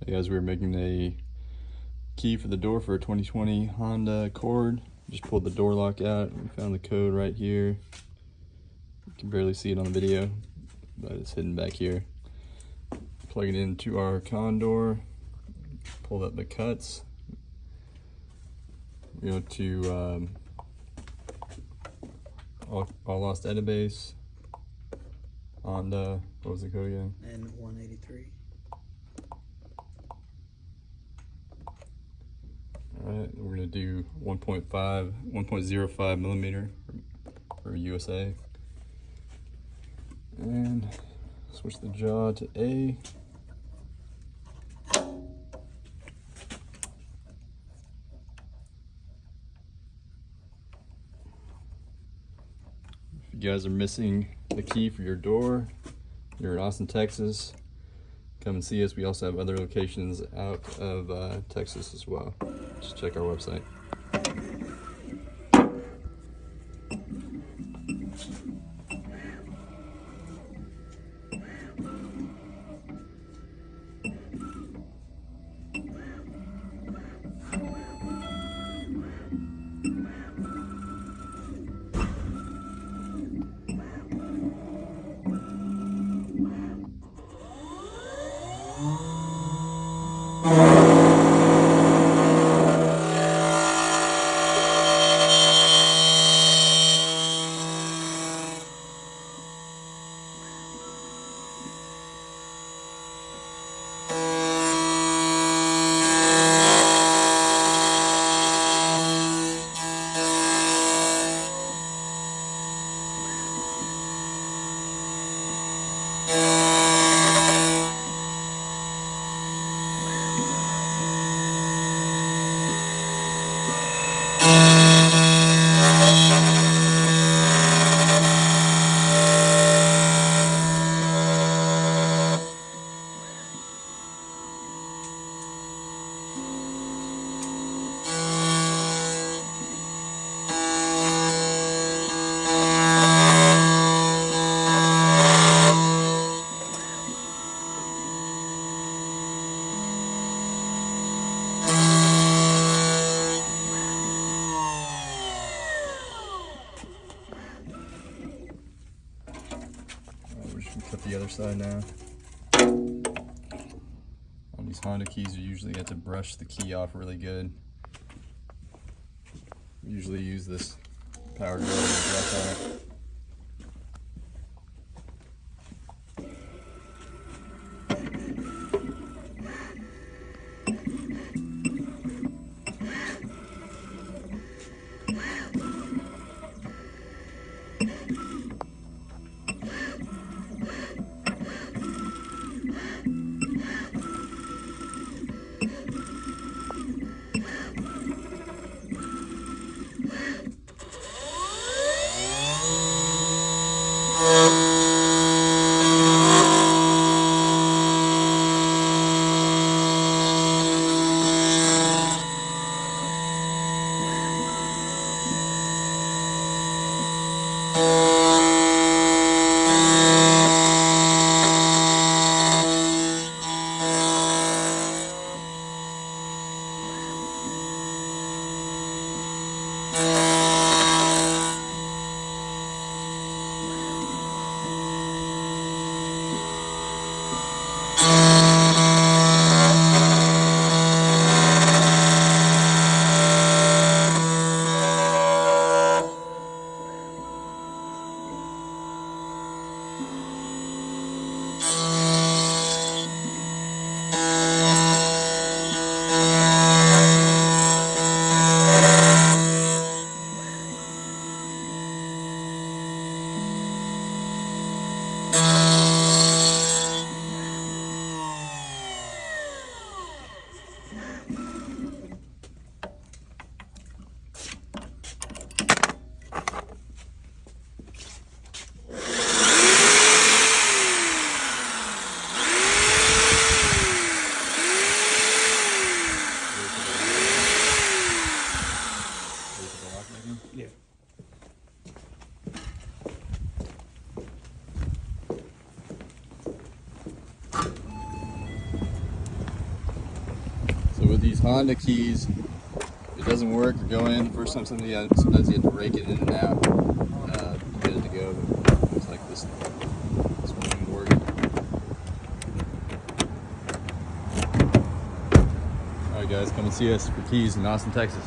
Hey guys, we're making a key for the door for a 2020 Honda Accord. Just pulled the door lock out. We found the code right here. You can barely see it on the video, but it's hidden back here. Plug it into our condor. Pull up the cuts. We go to all lost database. Honda. What was the code again? N183. Alright, we're going to do 1.05 millimeter for USA. And switch the jaw to A. If you guys are missing the key for your door, you're in Austin, Texas, come and see us. We also have other locations out of Texas as well. Just check our website. We're just gonna cut the other side now. On these Honda keys, you usually have to brush the key off really good. Usually use this power drill to brush on it. these Honda keys, if it doesn't work or go in, first time sometimes you have to rake it in and out to get it to go. But looks like this one will work. Alright guys, come and see us for keys in Austin, Texas.